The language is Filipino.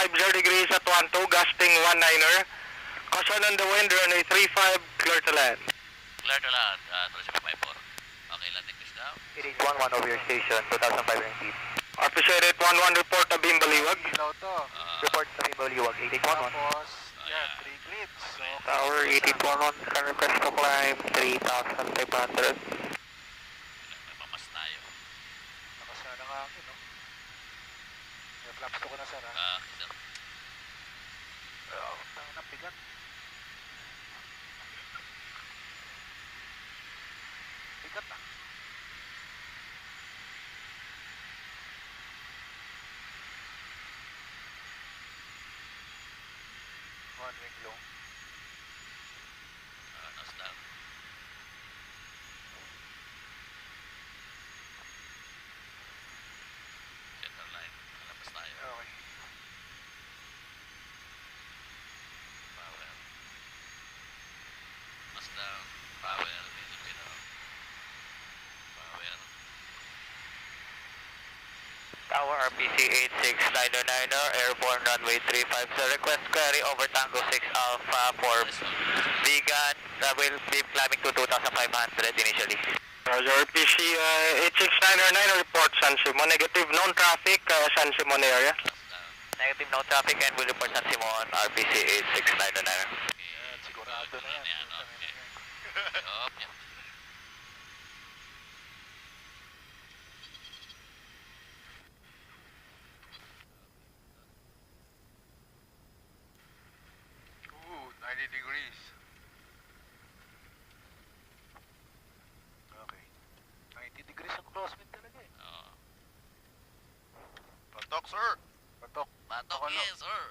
50 degrees at 12, gusting 19er. Caution on the wind, runway 35, clear to land. Clear to land, 3754. Okay, landing push down. 8811 over your station, 2,500 feet. RPC 8811, report na beam baliwag. Ilaw to. Report sa Baliwag, 8811. Tapos, yan, 3 clips. So, Tower 8811, can request to climb 3,500. May pamas tayo. nakasana nga ako, no? May flaps ko na, sir, ha? Sir. Tangin ang bigat. Bigat, ah. One ring low. Nose down. Center line. Kalabas tayo. Okay. Power. Nose down. Power. Pilipino. Power. Tower RPC 86909er, airborne runway 35, request query over Tango 6 Alpha for vegan, will be climbing to 2,500 initially. Roger, RPC 86909, report San Simon. Negative, known traffic, San Simon area. Nose down. Negative no traffic and will report San Simon, RPC 86909er. Yan, sigurado na yan. Okay. Okay. Ooh, 90 degrees. Okay. 90 degrees ang crosswind talaga, eh. Oo. Patok, sir. Patok. Batok, Ano? yes, sir.